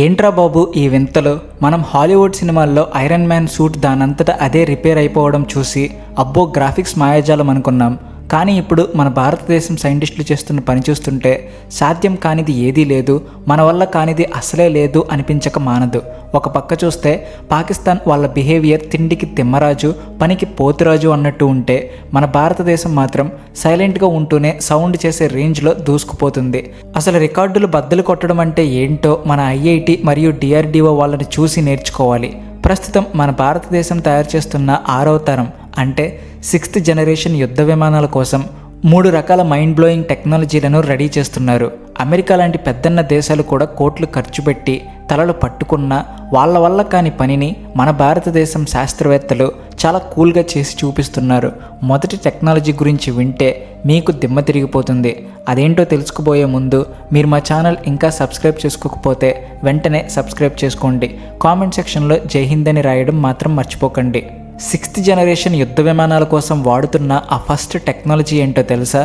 ఏంట్రా బాబు ఈ వింతలు? మనం హాలీవుడ్ సినిమాల్లో ఐరన్ మ్యాన్ సూట్ దానంతటా అదే రిపేర్ అయిపోవడం చూసి అబ్బో గ్రాఫిక్స్ మాయాజాలం అనుకున్నాం. కానీ ఇప్పుడు మన భారతదేశం సైంటిస్టులు చేస్తున్న పని చూస్తుంటే సాధ్యం కానిది ఏదీ లేదు, మన వల్ల కానిది అసలే లేదు అనిపించక మానదు. ఒక పక్క చూస్తే పాకిస్తాన్ వాళ్ళ బిహేవియర్ తిండికి తిమ్మరాజు పనికి పోతురాజు అన్నట్టు ఉంటే, మన భారతదేశం మాత్రం సైలెంట్గా ఉంటూనే సౌండ్ చేసే రేంజ్లో దూసుకుపోతుంది. అసలు రికార్డులు బద్దలు కొట్టడం అంటే ఏంటో మన ఐఐటి మరియు డిఆర్డిఓ వాళ్ళని చూసి నేర్చుకోవాలి. ప్రస్తుతం మన భారతదేశం తయారు చేస్తున్న 6వ తరం అంటే 6th జనరేషన్ యుద్ధ విమానాల కోసం 3 రకాల మైండ్ బ్లోయింగ్ టెక్నాలజీలను రెడీ చేస్తున్నారు. అమెరికా లాంటి పెద్దన్న దేశాలు కూడా కోట్లు ఖర్చు పెట్టి తలలు పట్టుకున్న వాళ్ళ వల్ల కాని పనిని మన భారతదేశం శాస్త్రవేత్తలు చాలా కూల్గా చేసి చూపిస్తున్నారు. మొదటి టెక్నాలజీ గురించి వింటే మీకు దిమ్మ తిరిగిపోతుంది. అదేంటో తెలుసుకుపోయే ముందు మీరు మా ఛానల్ ఇంకా సబ్స్క్రైబ్ చేసుకోకపోతే వెంటనే సబ్స్క్రైబ్ చేసుకోండి. కామెంట్ సెక్షన్లో జై హింద్ అని రాయడం మాత్రం మర్చిపోకండి. 6th జనరేషన్ యుద్ధ విమానాల కోసం వాడుతున్న ఆ ఫస్ట్ టెక్నాలజీ ఏంటో తెలుసా?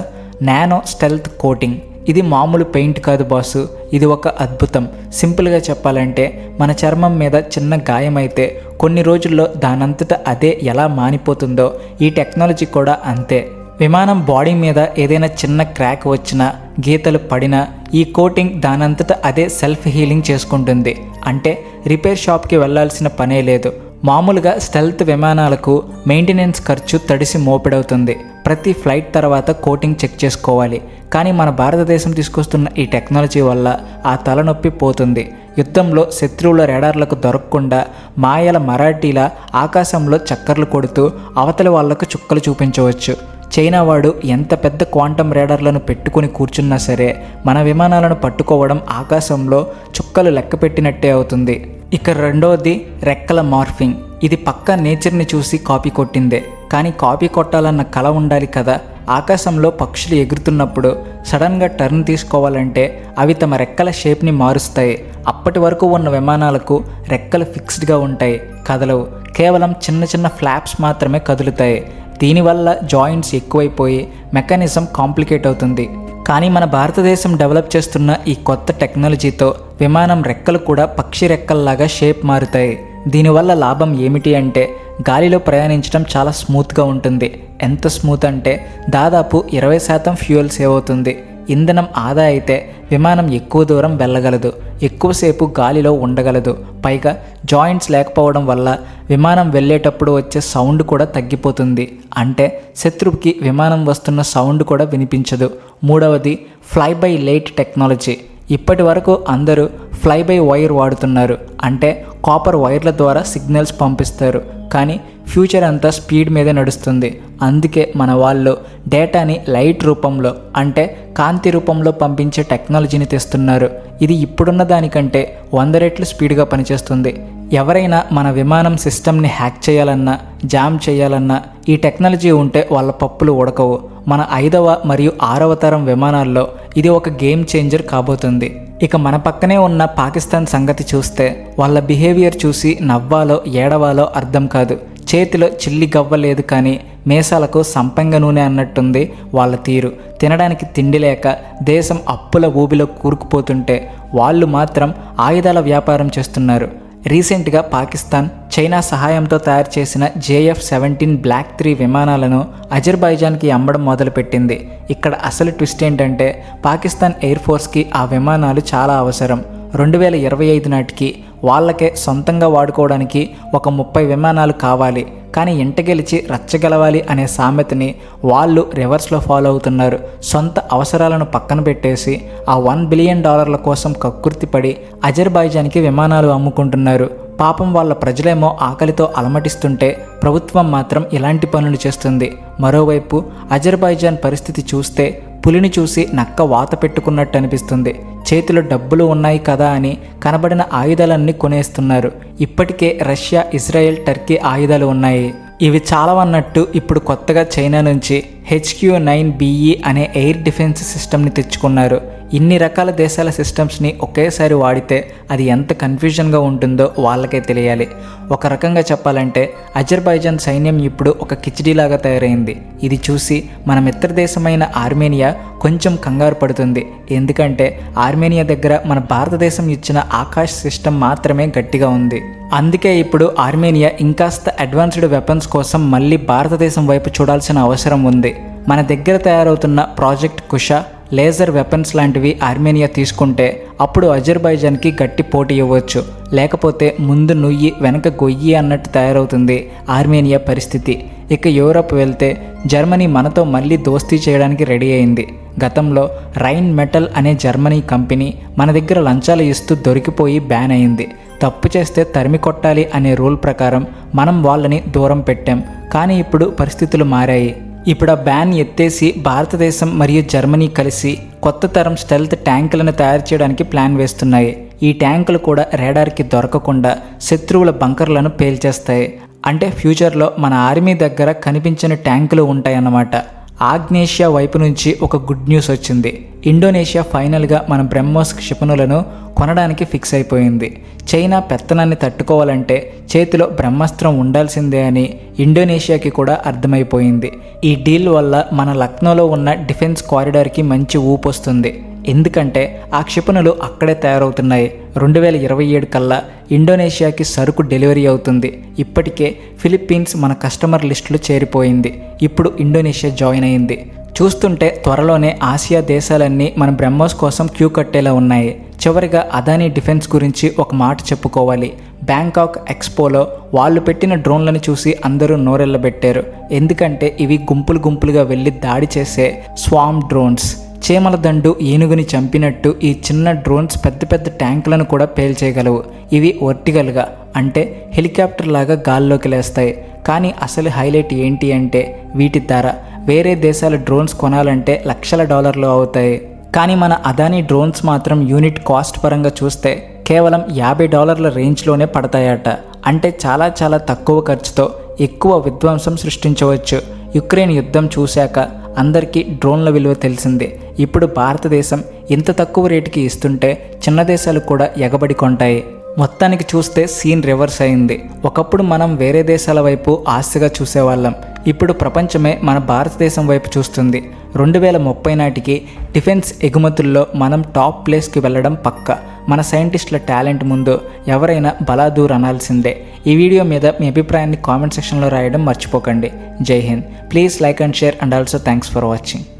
Nano stealth coating. ఇది మామూలు పెయింట్ కాదు బాసు, ఇది ఒక అద్భుతం. సింపుల్గా చెప్పాలంటే మన చర్మం మీద చిన్న గాయమైతే కొన్ని రోజుల్లో దానంతటా అదే ఎలా మానిపోతుందో ఈ టెక్నాలజీ కూడా అంతే. విమానం బాడీ మీద ఏదైనా చిన్న క్రాక్ వచ్చినా గీతలు పడినా ఈ కోటింగ్ దానంతటా అదే సెల్ఫ్ హీలింగ్ చేసుకుంటుంది. అంటే రిపేర్ షాప్కి వెళ్లాల్సిన పనే లేదు. మామూలుగా స్టెల్త్ విమానాలకు మెయింటెనెన్స్ ఖర్చు తడిసి మోపెడవుతుంది. ప్రతి ఫ్లైట్ తర్వాత కోటింగ్ చెక్ చేసుకోవాలి. కానీ మన భారతదేశం తీసుకొస్తున్న ఈ టెక్నాలజీ వల్ల ఆ తలనొప్పి పోతుంది. యుద్ధంలో శత్రువుల రాడార్లకు దొరకకుండా మాయల మరాఠీల ఆకాశంలో చక్కర్లు కొడుతూ అవతలి వాళ్లకు చుక్కలు చూపించవచ్చు. చైనా వాడు ఎంత పెద్ద క్వాంటమ్ రాడార్లను పెట్టుకుని కూర్చున్నా సరే మన విమానాలను పట్టుకోవడం ఆకాశంలో చుక్కలు లెక్క పెట్టినట్టే అవుతుంది. ఇక రెండవది రెక్కల మార్ఫింగ్. ఇది పక్కా నేచర్ని చూసి కాపీ కొట్టిందే. కానీ కాపీ కొట్టాలన్న కళ ఉండాలి కదా. ఆకాశంలో పక్షులు ఎగురుతున్నప్పుడు సడన్గా టర్న్ తీసుకోవాలంటే అవి తమ రెక్కల షేప్ని మారుస్తాయి. అప్పటి వరకు ఉన్న విమానాలకు రెక్కలు ఫిక్స్డ్గా ఉంటాయి, కదలవు. కేవలం చిన్న చిన్న ఫ్లాప్స్ మాత్రమే కదులుతాయి. దీనివల్ల జాయింట్స్ ఎక్కువైపోయి మెకానిజం కాంప్లికేట్ అవుతుంది. కానీ మన భారతదేశం డెవలప్ చేస్తున్న ఈ కొత్త టెక్నాలజీతో విమానం రెక్కలు కూడా పక్షి రెక్కల్లాగా షేప్ మారుతాయి. దీనివల్ల లాభం ఏమిటి అంటే గాలిలో ప్రయాణించడం చాలా స్మూత్గా ఉంటుంది. ఎంత స్మూత్ అంటే దాదాపు 20% ఫ్యూయల్ సేవ్ అవుతుంది. ఇంధనం ఆదా అయితే విమానం ఎక్కువ దూరం వెళ్ళగలదు, ఎక్కువసేపు గాలిలో ఉండగలదు. పైగా జాయింట్స్ లేకపోవడం వల్ల విమానం వెళ్ళేటప్పుడు వచ్చే సౌండ్ కూడా తగ్గిపోతుంది. అంటే శత్రువుకి విమానం వస్తున్న సౌండ్ కూడా వినిపించదు. మూడవది ఫ్లై బై లైట్ టెక్నాలజీ. ఇప్పటి వరకు అందరూ ఫ్లై బై వైర్ వాడుతున్నారు, అంటే కాపర్ వైర్ల ద్వారా సిగ్నల్స్ పంపిస్తారు. కానీ ఫ్యూచర్ అంతా స్పీడ్ మీదే నడుస్తుంది. అందుకే మన వాళ్ళు డేటాని లైట్ రూపంలో అంటే కాంతి రూపంలో పంపించే టెక్నాలజీని తెస్తున్నారు. ఇది ఇప్పుడున్న దానికంటే 100 రెట్లు స్పీడ్గా పనిచేస్తుంది. ఎవరైనా మన విమానం సిస్టమ్ని హ్యాక్ చేయాలన్నా జామ్ చేయాలన్నా ఈ టెక్నాలజీ ఉంటే వాళ్ళ పప్పులు ఉడకవు. మన 5వ మరియు 6వ తరం విమానాల్లో ఇది ఒక గేమ్ చేంజర్ కాబోతుంది. ఇక మన పక్కనే ఉన్న పాకిస్తాన్ సంగతి చూస్తే వాళ్ళ బిహేవియర్ చూసి నవ్వాలో ఏడవాలో అర్థం కాదు. చేతిలో చిల్లి గవ్వలేదు కానీ మేసాలకు సంపంగ నూనె అన్నట్టుంది వాళ్ళ తీరు. తినడానికి తిండి లేక దేశం అప్పుల ఊబిలో కూరుకుపోతుంటే వాళ్ళు మాత్రం ఆయుధాల వ్యాపారం చేస్తున్నారు. రీసెంట్గా పాకిస్తాన్ చైనా సహాయంతో తయారు చేసిన JF-17 బ్లాక్ 3 విమానాలను అజర్బైజాన్కి అమ్మడం మొదలుపెట్టింది. ఇక్కడ అసలు ట్విస్ట్ ఏంటంటే పాకిస్తాన్ ఎయిర్ ఫోర్స్కి ఆ విమానాలు చాలా అవసరం. 2025 నాటికి వాళ్ళకే సొంతంగా వాడుకోవడానికి ఒక 30 విమానాలు కావాలి. కానీ ఇంట గెలిచి రచ్చగలవాలి అనే సామెతని వాళ్ళు రివర్స్లో ఫాలో అవుతున్నారు. సొంత అవసరాలను పక్కన పెట్టేసి ఆ $1 బిలియన్ కోసం కక్కుర్తిపడి అజర్బైజాన్కి విమానాలు అమ్ముకుంటున్నారు. పాపం వాళ్ళ ప్రజలేమో ఆకలితో అలమటిస్తుంటే ప్రభుత్వం మాత్రం ఇలాంటి పనులు చేస్తుంది. మరోవైపు అజర్బైజాన్ పరిస్థితి చూస్తే పులిని చూసి నక్క వాత పెట్టుకున్నట్టు అనిపిస్తుంది. చేతిలో డబ్బులు ఉన్నాయి కదా అని కనబడిన ఆయుధాలన్నీ కొనేస్తున్నారు. ఇప్పటికే రష్యా, ఇజ్రాయెల్, టర్కీ ఆయుధాలు ఉన్నాయి. ఇవి చాలవన్నట్టు ఇప్పుడు కొత్తగా చైనా నుంచి HQ-9BE అనే ఎయిర్ డిఫెన్స్ సిస్టమ్ని తెచ్చుకున్నారు. ఇన్ని రకాల దేశాల సిస్టమ్స్ని ఒకేసారి వాడితే అది ఎంత కన్ఫ్యూజన్గా ఉంటుందో వాళ్ళకే తెలియాలి. ఒక రకంగా చెప్పాలంటే అజర్బైజాన్ సైన్యం ఇప్పుడు ఒక కిచిడీలాగా తయారైంది. ఇది చూసి మన మిత్ర దేశమైన ఆర్మేనియా కొంచెం కంగారు పడుతుంది. ఎందుకంటే ఆర్మేనియా దగ్గర మన భారతదేశం ఇచ్చిన ఆకాశ్ సిస్టమ్ మాత్రమే గట్టిగా ఉంది. అందుకే ఇప్పుడు ఆర్మేనియా ఇంకాస్త అడ్వాన్స్డ్ వెపన్స్ కోసం మళ్ళీ భారతదేశం వైపు చూడాల్సిన అవసరం ఉంది. మన దగ్గర తయారవుతున్న ప్రాజెక్ట్ కుషా, లేజర్ వెపన్స్ లాంటివి ఆర్మేనియా తీసుకుంటే అప్పుడు అజర్బైజాన్కి గట్టి పోటీ ఇవ్వచ్చు. లేకపోతే ముందు నుయ్యి వెనక గొయ్యి అన్నట్టు తయారవుతుంది ఆర్మేనియా పరిస్థితి. ఇక యూరప్ వెళ్తే జర్మనీ మనతో మళ్ళీ దోస్తీ చేయడానికి రెడీ అయింది. గతంలో రైన్ మెటల్ అనే జర్మనీ కంపెనీ మన దగ్గర లంచాలు ఇస్తూ దొరికిపోయి బ్యాన్ అయింది. తప్పు చేస్తే తరిమి కొట్టాలి అనే రూల్ ప్రకారం మనం వాళ్ళని దూరం పెట్టాం. కానీ ఇప్పుడు పరిస్థితులు మారాయి. ఇప్పుడు ఆ బ్యాన్ ఎత్తేసి భారతదేశం మరియు జర్మనీ కలిసి కొత్త తరం స్టెల్త్ ట్యాంకులను తయారు చేయడానికి ప్లాన్ వేస్తున్నాయి. ఈ ట్యాంకులు కూడా రేడార్కి దొరకకుండా శత్రువుల బంకర్లను పేల్చేస్తాయి. అంటే ఫ్యూచర్లో మన ఆర్మీ దగ్గర కనిపించిన ట్యాంకులు ఉంటాయన్నమాట. ఆగ్నేషియా వైపు నుంచి ఒక గుడ్ న్యూస్ వచ్చింది. ఇండోనేషియా ఫైనల్గా మన బ్రహ్మోస్ క్షిపణులను కొనడానికి ఫిక్స్ అయిపోయింది. చైనా పెత్తనాన్ని తట్టుకోవాలంటే చేతిలో బ్రహ్మాస్త్రం ఉండాల్సిందే అని ఇండోనేషియాకి కూడా అర్థమైపోయింది. ఈ డీల్ వల్ల మన లక్నోలో ఉన్న డిఫెన్స్ కారిడార్కి మంచి ఊపు వస్తుంది. ఎందుకంటే ఆ క్షిపణులు అక్కడే తయారవుతున్నాయి. 2027 కల్లా ఇండోనేషియాకి సరుకు డెలివరీ అవుతుంది. ఇప్పటికే ఫిలిప్పీన్స్ మన కస్టమర్ లిస్టులో చేరిపోయింది. ఇప్పుడు ఇండోనేషియా జాయిన్ అయింది. చూస్తుంటే త్వరలోనే ఆసియా దేశాలన్నీ మన బ్రహ్మోస్ కోసం క్యూ కట్టేలా ఉన్నాయి. చివరిగా అదానీ డిఫెన్స్ గురించి ఒక మాట చెప్పుకోవాలి. బ్యాంకాక్ ఎక్స్పోలో వాళ్ళు పెట్టిన డ్రోన్లను చూసి అందరూ నోరెళ్ళబెట్టారు. ఎందుకంటే ఇవి గుంపులుగా వెళ్ళి దాడి చేసే స్వామ్ డ్రోన్స్. చీమల దండు ఏనుగుని చంపినట్టు ఈ చిన్న డ్రోన్స్ పెద్ద ట్యాంకులను కూడా పేల్చేయగలవు. ఇవి వర్టికల్గా అంటే హెలికాప్టర్ లాగా గాల్లోకి లేస్తాయి. కానీ అసలు హైలైట్ ఏంటి అంటే వీటి ధర వేరే దేశాల డ్రోన్స్ కొనాలంటే లక్షల డాలర్లు అవుతాయి. కానీ మన అదానీ డ్రోన్స్ మాత్రం యూనిట్ కాస్ట్ పరంగా చూస్తే కేవలం $50 రేంజ్లోనే పడతాయట. అంటే చాలా తక్కువ ఖర్చుతో ఎక్కువ విధ్వంసం సృష్టించవచ్చు. యుక్రెయిన్ యుద్ధం చూశాక అందరికీ డ్రోన్ల విలువ తెలిసిందే. ఇప్పుడు భారతదేశం ఇంత తక్కువ రేటుకి ఇస్తుంటే చిన్న దేశాలు కూడా ఎగబడి కొంటాయి. మొత్తానికి చూస్తే సీన్ రివర్స్ అయింది. ఒకప్పుడు మనం వేరే దేశాల వైపు ఆశగా చూసేవాళ్ళం. ఇప్పుడు ప్రపంచమే మన భారతదేశం వైపు చూస్తుంది. 2030 నాటికి డిఫెన్స్ ఎగుమతుల్లో మనం టాప్ ప్లేస్కి వెళ్ళడం పక్కా. మన సైంటిస్టుల టాలెంట్ ముందు ఎవరైనా బలాదూర్ అనాల్సిందే. ఈ వీడియో మీద మీ అభిప్రాయాన్ని కామెంట్ సెక్షన్లో రాయడం మర్చిపోకండి. జై Hind. Please like and share and also thanks for watching.